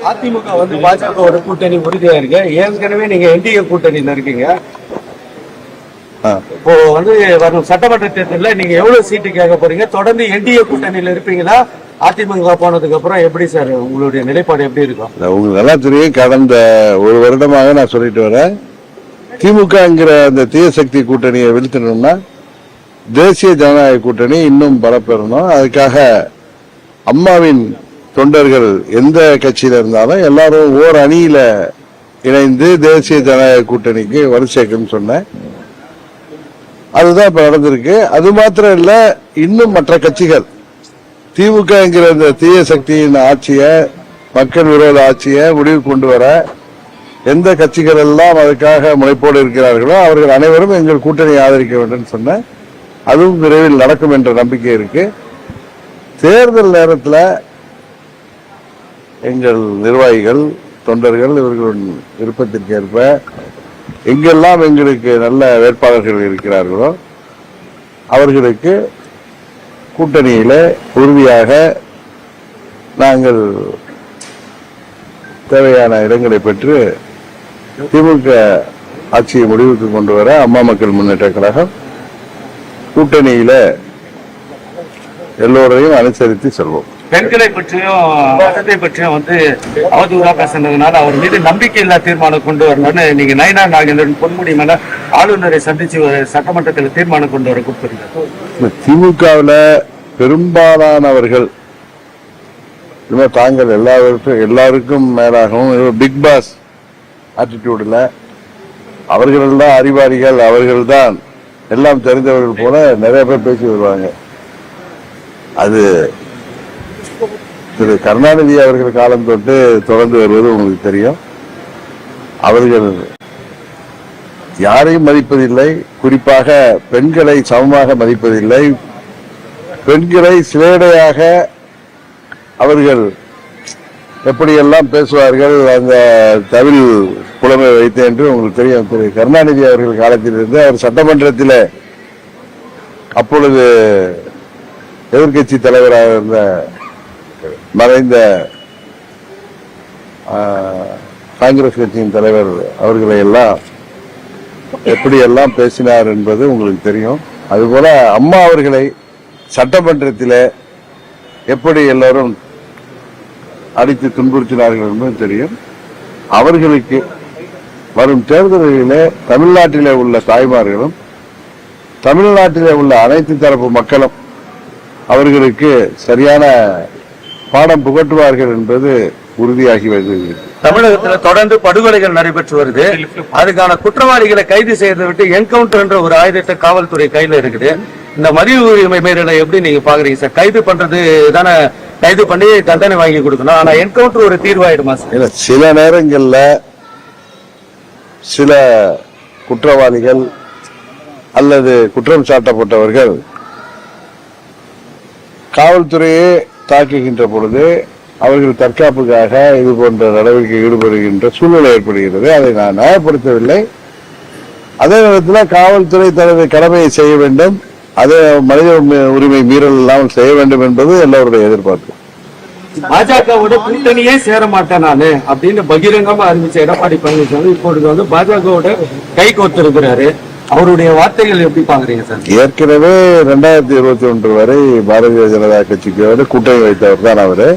அதிமுக வந்து பாஜகவோட கூட்டணி உறுதியா இருக்கு. ஏற்கனவே நீங்க என்டிஏ கூட்டணியில இருக்கீங்க. இப்போ வந்து வரும் சட்டமன்ற தேர்தலில் நீங்க எவ்வளவு சீட்டு கேட்க போறீங்க? தொடர்ந்து என்டிஏ கூட்டணியில இருப்பீங்களா? அதிமுக போனதுக்கு அப்புறம் எப்படி சார் உங்களுடைய நிலைப்பாடு எப்படி இருக்கும்? உங்களுக்கு நல்லா தெரியும், கடந்த ஒரு வருடமாக நான் சொல்லிட்டு வரேன், திமுகங்கிற அந்த தீய சக்தி கூட்டணியை வீழ்த்தணும்னா தேசிய ஜனநாயக கூட்டணி இன்னும் பலப்பெறணும். அதுக்காக அம்மாவின் தொண்டர்கள் எந்த கட்சியில இருந்தாலும் எல்லாரும் ஓர் அணியில இணைந்து தேசிய ஜனநாயக கூட்டணிக்கு வரிசைக்குன்னு சொன்னேன். அதுதான் இப்ப நடந்திருக்கு. அது மாத்திரம் இல்ல, இன்னும் மற்ற கட்சிகள் திமுக என்கிற இந்த தீய சக்தியின் ஆட்சியை, மக்கள் விரோத ஆட்சியை முடிவு கொண்டு வர எந்த கட்சிகள் எல்லாம் அதுக்காக முனைப்போடு இருக்கிறார்களோ அவர்கள் அனைவரும் எங்கள் கூட்டணியை ஆதரிக்க வேண்டும் சொன்ன, அதுவும் விரைவில் நடக்கும் என்ற நம்பிக்கை இருக்கு. தேர்தல் நேரத்தில் எங்கள் நிர்வாகிகள், தொண்டர்கள் இவர்களின் விருப்பத்திற்கு ஏற்ப எங்கெல்லாம் எங்களுக்கு நல்ல வேட்பாளர்கள் இருக்கிறார்களோ அவர்களுக்கு கூட்டணியில உறுதியாக நாங்கள் தேவையான இடங்களை பெற்று திமுக ஆட்சியை முடிவுக்கு கொண்டு வர அம்மா மக்கள் முன்னேற்ற கழகம் கூட்டணியில எல்லோரையும் அனுசரித்து செல்வோம். பெண்களை பற்றியும் மதத்தை பற்றியும் வந்து அவதூறா பேசுனதுனால அவர் மீது நம்பிக்கை இல்லா தீர்மானம் கொண்டு வரணும்னு நீங்க நயனா நாகேந்திரன் பொன்முடி மேல ஆளுநரை சந்திச்சு சட்டமன்றத்தில் தீர்மானம் கொண்டு வர கொடுத்துருங்க. திமுகவில் பெரும்பாலானவர்கள் தாங்கள் எல்லாருக்கும் மேலாகவும் பிக் பாஸ் ஆட்டிடியூட்ல அவர்கள் தான் அறிவாளிகள், அவர்கள் தான் எல்லாம் தெரிந்தவர்கள் போல நிறைய பேர் பேசி வருவாங்க. அது திரு கருணாநிதி அவர்கள் காலம் தொட்டு தொடர்ந்து வருவது உங்களுக்கு தெரியும். அவர்கள் யாரையும் மதிப்பதில்லை, குறிப்பாக பெண்களை சமமாக மதிப்பதில்லை. பெண்களை சிலேடையாக அவர்கள் எப்படியெல்லாம் பேசுவார்கள், அந்த தமிழ் புலமை வைத்து என்று உங்களுக்கு தெரியும். திரு கருணாநிதி அவர்கள் காலத்திலிருந்து அவர் சட்டமன்றத்தில் அப்பொழுது எதிர்கட்சி தலைவராக இருந்த மறைந்த காங்கிரஸ் கட்சியின் தலைவர் அவர்களை எல்லாம் எப்படியெல்லாம் பேசினார் என்பது உங்களுக்கு தெரியும். அதுபோல அம்மா அவர்களை சட்டமன்றத்தில் எப்படி எல்லாரும் அடித்து துன்புறுத்தினார்கள் என்பது தெரியும். அவர்களுக்கு வரும் தேர்தலிலே தமிழ்நாட்டிலே உள்ள தாய்மார்களும் தமிழ்நாட்டிலே உள்ள அனைத்து தரப்பு மக்களும் அவர்களுக்கு சரியான பாடம் புகட்டுவார்கள் என்பது உறுதியாகி வருகிறது. தமிழகத்தில் தொடர்ந்து படுகொலைகள் நடைபெற்று வருது. அதுக்கான குற்றவாளிகளை கைது செய்யறதை விட்டு என்கவுண்டர் என்ற ஒரு ஆயுதத்தை காவல்துறை கையில இருக்குது. இந்த மனித உரிமை மீறலை எப்படி நீங்க பாக்குறீங்க சார்? கைது பண்றது தானே, கைது பண்ணி தண்டனை வாங்கி கொடுக்கணும். ஆனா என்கவுண்டர் ஒரு தீர்வாயிடுமா சார்? சில நேரங்கள்ல சில குற்றவாளிகள் அல்லது குற்றம் சாட்டப்பட்டவர்கள் காவல்துறையே தாக்குகின்ற பொழுது அவர்கள் தற்காப்புக்காக இது போன்ற நடவடிக்கை ஈடுபடுகின்ற சூழ்நிலை ஏற்படுகிறது. அதை நான் நியாயப்படுத்தவில்லை. அதே நேரத்தில் காவல்துறை தனது கடமையை செய்ய வேண்டும், அதே மனித உரிமை மீறல் இல்லாமல் செய்ய வேண்டும் என்பது எல்லோருடைய எதிர்பார்ப்பு. பாஜகவோட கூட்டணியே சேர மாட்டேன் நானு அப்படின்னு பகிரங்கமா அறிவிச்ச எடப்பாடி பழனிசாமி இப்பொழுது வந்து பாஜகவோட கை கோத்திருக்கிறாரு. அவருடைய வார்த்தைகள் எப்படி பாக்குறீங்க சார்? ஏற்கனவே 2021 வரை பாரதிய ஜனதா கட்சிக்கு கூட்டணி வைத்தவர் தான் அவரு.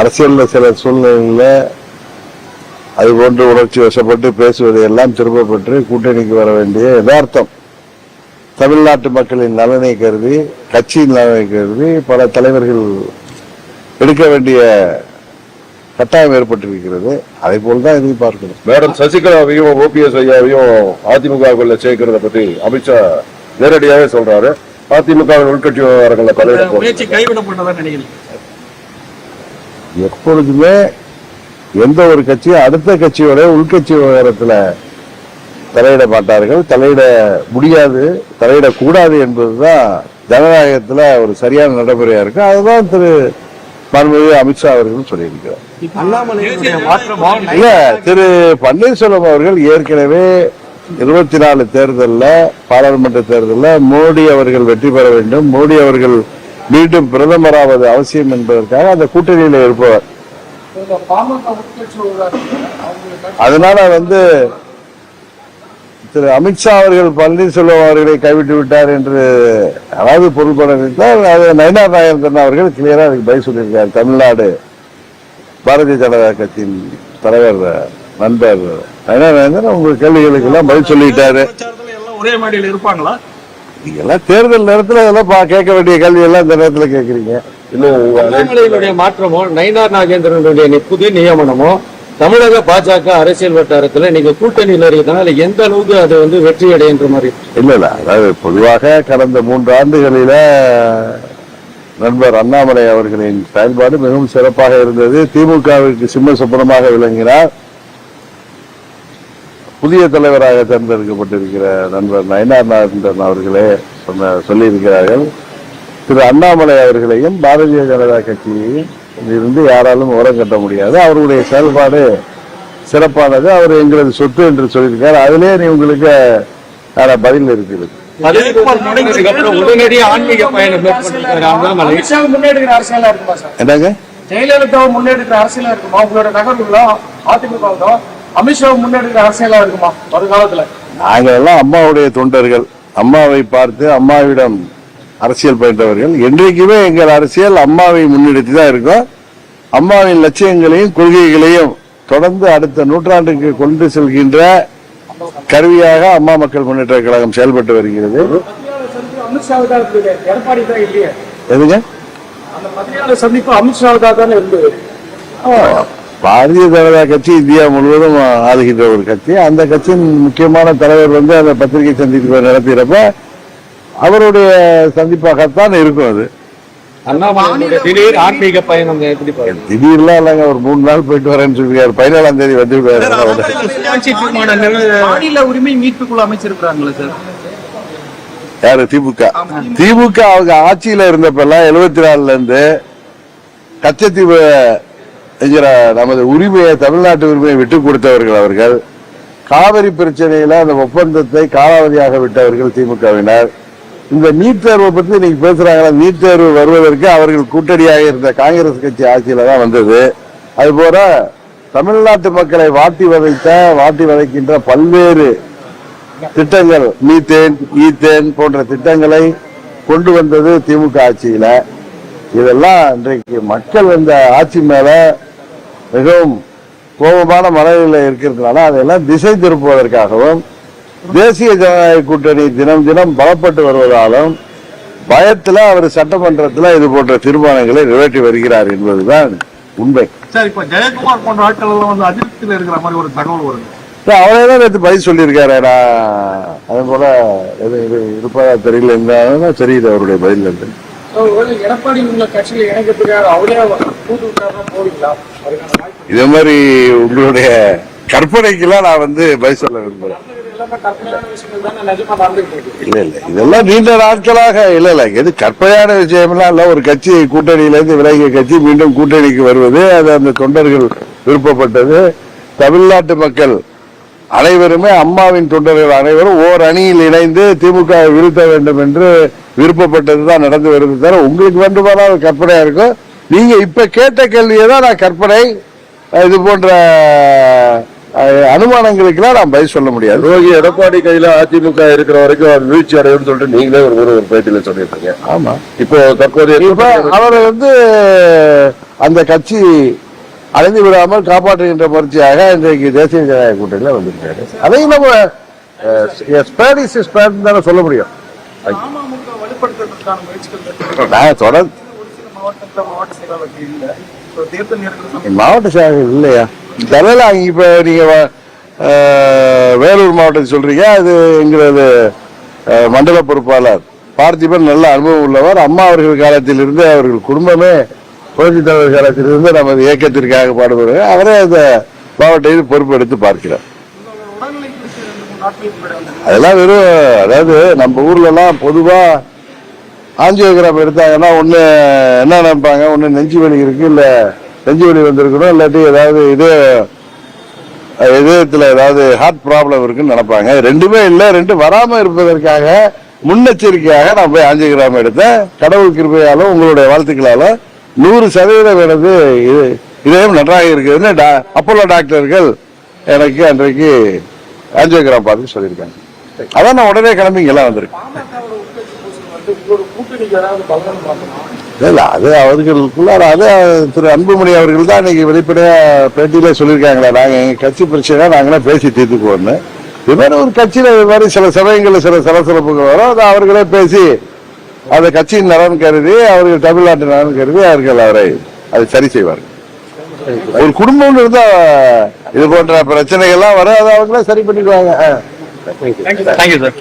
அரசியல்ல சில சூழ்நிலையில அது போன்று உணர்ச்சி வசப்பட்டு பேசுவதை எல்லாம் திரும்ப பெற்று கூட்டணிக்கு வர வேண்டிய யதார்த்தம் தமிழ்நாட்டு மக்களின் நலனை கருதி, கட்சியின் நலனை கருதி பல தலைவர்கள் எடுக்க வேண்டிய கட்டாயம் ஏற்பட்டிருக்கிறது. அதை போல்தான் இதை பார்க்கணும். மேடம் சசிகலாவையும் OPS ஐயாவையும் அதிமுகவுக்குள்ள சேர்க்கிறத பத்தி அமித்ஷா நேரடியாவே சொல்றாரு. அதிமுக உள்கட்சி விவகாரங்கள்ல தலையிட எப்பொழுதுமே எந்த ஒரு கட்சியும் அடுத்த கட்சியோட உள்கட்சி விவகாரத்துல தலையிட மாட்டார்கள், தலையிட முடியாது, தலையிடக்கூடாது என்பதுதான் ஜனநாயகத்துல ஒரு சரியான நடைமுறையா இருக்கு. அதுதான் திரு மாண்புமிகு அமித்ஷா அவர்கள் சொல்லியிருக்கிறார். இல்ல, திரு பன்னீர்செல்வம் அவர்கள் ஏற்கனவே 24 தேர்தலில், பாராளுமன்ற தேர்தலில் மோடி அவர்கள் வெற்றி பெற வேண்டும், மோடி அவர்கள் மீண்டும் பிரதமராவது அவசியம் என்பதற்காக அந்த கூட்டணியில இருப்பவர். அதனால திரு அமித்ஷா அவர்கள் பன்னீர்செல்வம் அவர்களை கைவிட்டு விட்டார் என்று அதாவது பொருள்பட நினைத்தால் அது நயினார் நாகேந்திரன் அவர்கள் கிளியரா அதுக்கு பதில் சொல்லியிருக்கார். தமிழ்நாடு பாரதிய ஜனதா கட்சியின் தலைவர் நண்பர் நயினார் நாகேந்திரன் உங்க கேள்விகளுக்கு எல்லாம் பதில் சொல்லிட்டாரு. ஒரே மேடையில் இருப்பாங்களா? இதெல்லாம் தேர்தல் நேரத்தில் இதெல்லாம் கேட்க வேண்டிய கேள்வி எல்லாம் இந்த நேரத்தில் கேட்கறீங்க. அண்ணாமலையினுடைய மாற்றமோ நயினார் நாகேந்திரனுடைய புதிய நியமனமோ தமிழக பாஜக அரசியல் வட்டாரத்துல நீங்க கூட்டணியில் இருக்கிறதுனால எந்த அளவுக்கு அது வெற்றி அடைகின்ற மாதிரி? இல்ல அதாவது பொதுவாக கடந்த 3 ஆண்டுகளில நண்பர் அண்ணாமலை அவர்களின் செயல்பாடு மிகவும் சிறப்பாக இருந்தது. திமுகவிற்கு சிம்ம சொப்பனமாக விளங்கினார். புதிய தலைவராக தேர்ந்தெடுக்கப்பட்டிருக்கிற நண்பர் நயினார் நாகேந்திரன் அவர்களே சொல்லியிருக்கிறார்கள், திரு அண்ணாமலை அவர்களையும் பாரதிய ஜனதா கட்சியையும் இருந்து யாராலும் ஓரம் கட்ட முடியாது. அவருடைய செயல்பாடு சிறப்பானது. அவர் எங்களது சொத்து என்று சொல்லியிருக்காரு. அதிலே உங்களுக்கு பதில் இருக்கிறது. உடனடியாக ஆன்மீக பயணம் என்னங்க ஜெயலலிதா முன்னெடுக்கிற அரசியலா இருக்குமா உங்களோட நகர்வுகளோ அதிமுக அமித்ஷா முன்னெடுக்கிற அரசியலா இருக்குமா வருங்காலத்துல? நாங்கள் எல்லாம் அம்மாவுடைய தொண்டர்கள். அம்மாவை பார்த்து அம்மாவிடம் அரசியல் பயின்றவர்கள். என்றைக்குமே எங்கள் அரசியல் அம்மாவை முன்னெடுத்து தான் இருக்கும். அம்மாவின் லட்சியங்களையும் கொள்கைகளையும் தொடர்ந்து அடுத்த நூற்றாண்டுக்கு கொண்டு செல்கின்ற கருவியாக அம்மா மக்கள் முன்னேற்ற கழகம் செயல்பட்டு வருகிறது. எதுங்க சந்திப்பு அமித்ஷா தானே இருந்தது. பாரதிய ஜனதா கட்சி இந்தியா முழுவதும் ஆளுகின்ற ஒரு கட்சி. அந்த கட்சியின் முக்கியமான தலைவர் அந்த பத்திரிகை சந்திப்பு நடத்துகிறப்ப அவருடைய சந்திப்பாகத்தான் இருக்கும். அது திடீர் ஆன்மீக பயணம் திடீர்லாம் இல்லைங்க. ஒரு 3 நாள் போயிட்டு வரேன்னு சொல்லிருக்காரு. 14ஆம் தேதி வந்துருக்காரு. மாநில உரிமை மீட்புக்குழு அமைச்சிருக்காங்களா சார்? யாரு? திமுக அவங்க ஆட்சியில இருந்தப்பெல்லாம் 74ல இருந்து கச்சத்தீவு நமது உரிமையை, தமிழ்நாட்டு உரிமையை விட்டுக் கொடுத்தவர்கள் அவர்கள். காவிரி பிரச்சனையில அந்த ஒப்பந்தத்தை காலாவதியாக விட்டவர்கள் திமுகவினர். இந்த நீட் தேர்வை பத்தி நீங்க பேசுறாங்களா? நீட் தேர்வு வருவதற்கு அவர்கள் கூட்டணியாக இருந்த காங்கிரஸ் கட்சி ஆட்சியில தான் வந்தது. அதுபோல தமிழ்நாட்டு மக்களை வாட்டி வதைக்கின்ற பல்வேறு திட்டங்கள், மீத்தேன், ஈத்தேன் போன்ற திட்டங்களை கொண்டு வந்தது திமுக ஆட்சியில. இதெல்லாம் இன்றைக்கு மக்கள் ஆட்சி மேல மிகவும் கோபமான மனநிலையில் இருக்கிறதுனால அதையெல்லாம் திசை திருப்புவதற்காகவும் தேசிய ஜனநாயக கூட்டணி தினம் தினம் பலப்பட்டு வருவதாலும் பயத்தில் அவர் சட்டமன்றத்தில் இது போன்ற தீர்மானங்களை நிறைவேற்றி வருகிறார் என்பதுதான் உண்மை. சார், இப்ப ஜெயக்குமார் போன்ற ஆட்கள் எல்லாம் அதிருப்தியில் இருக்கிற மாதிரி ஒரு தகவல் வருது. அவரேதான் நேற்று பதில் சொல்லியிருக்காரு. அது போல இருப்பதா தெரியல, என்ன தெரியுது அவருடைய பதில் இருந்து. எடப்பாடி கட்சியில இணைக்கிறதுக்காக அவரே போவீங்களா? இதே மாதிரி உங்களுடைய கற்பனைக்கெல்லாம் நான் பதில் சொல்ல விரும்புறேன். இல்ல இதெல்லாம் நீண்ட நாட்களாக இல்ல எது கற்பனையான விஷயம்லாம் இல்ல. ஒரு கட்சி கூட்டணியிலிருந்து விலகிய கட்சி மீண்டும் கூட்டணிக்கு வருவது அது அந்த தொண்டர்கள் விருப்பப்பட்டது. தமிழ்நாட்டு மக்கள் அனைவருமே அம்மாவின் தொண்டர்கள் அனைவரும் ஓர் அணியில் இணைந்து திமுக வீழ்த்த வேண்டும் என்று விருப்பப்பட்டதுதான் நடந்து வருது. தவிர உங்களுக்கு வேண்டுமானால் கற்பனையா இருக்கும். நீங்க இப்ப கேட்ட கேள்வியை தான் நான் கற்பனை, இது போன்ற அனுமானங்களுக்கெல்லாம் நான் பதில் சொல்ல முடியாது. ரோகி எடப்பாடி கையில அதிமுக இருக்கிற வரைக்கும் அவர் வீழ்ச்சி அடையும் சொல்லிட்டு நீங்களே ஒரு பேட்டியில சொல்லியிருக்கீங்க. ஆமா, இப்போ தற்போதைய அவர் அந்த கட்சி அழிந்து விடாமல் காப்பாற்றுகின்ற முயற்சியாக இன்றைக்கு தேசிய ஜனநாயக கூட்டணியில வந்திருக்காரு. அதையும் நம்ம தானே சொல்ல முடியும். நான் தொடர்ந்து மாவட்ட செயலாளர் இல்லையா தலைவர். இப்ப நீங்க வேலூர் மாவட்டத்தை சொல்றீங்க, அது எங்களது மண்டல பொறுப்பாளர் பார்த்திபன் நல்ல அனுபவம் உள்ளவர். அம்மா அவர்கள் காலத்தில் இருந்து அவர்கள் குடும்பமே புரட்சி தலைவர் காலத்தில் இருந்து நமது இயக்கத்திற்காக பாடுபடுவார். அவரே அந்த மாவட்டத்தில் பொறுப்பெடுத்து பார்க்கிறார். அதெல்லாம் வெறும் அதாவது நம்ம ஊர்ல எல்லாம் பொதுவா ஆஞ்சியோகிராம் எடுத்தாங்கன்னா ஒண்ணு என்ன நினைப்பாங்க, ஒண்ணு நெஞ்சு வலி இருக்கு, இல்ல நெஞ்சு வலி வந்திருக்கணும், இல்லாட்டி ஏதாவது இதயத்துல ஏதாவது ஹார்ட் ப்ராப்ளம் இருக்குன்னு நினைப்பாங்க. ரெண்டுமே இல்ல. ரெண்டு வராம இருப்பதற்காக முன்னெச்சரிக்கையாக நான் போய் ஆஞ்சியோகிராம் எடுத்தேன். கடவுள் கிருபையாலும் உங்களுடைய வாழ்த்துக்களாலும் 100% எனது இதயம் நன்றாக இருக்குதுன்னு அப்போலோ டாக்டர்கள் எனக்கு அன்றைக்கு ஆஞ்சியோகிராம் பார்த்து சொல்லியிருக்காங்க. அதான் நான் உடனே கிளம்பி இங்கெல்லாம் வந்திருக்கேன். இல்ல அது அவர்களுக்குள்ளார அது திரு அன்புமணி அவர்கள் தான் இன்னைக்கு வெளிப்படையா பேட்டியில சொல்லியிருக்காங்களா, நாங்க எங்க கட்சி பிரச்சனை நாங்களே பேசி தீர்த்துக்குவோம்னு. இது மாதிரி ஒரு கட்சியில இது மாதிரி சில சமயங்கள்ல சில சலசலப்புகள் வரும், அதை அவர்களே பேசி அந்த கட்சியின் நலன் கருதி அவர்கள் தமிழ்நாட்டு நலன் கருதி அவர்கள் அவரை அதை சரி செய்வார்கள். ஒரு குடும்பம் இருந்தா இது போன்ற பிரச்சனைகள்லாம் வரும், அதை அவங்களே சரி பண்ணிக்குவாங்க. Thank you sir.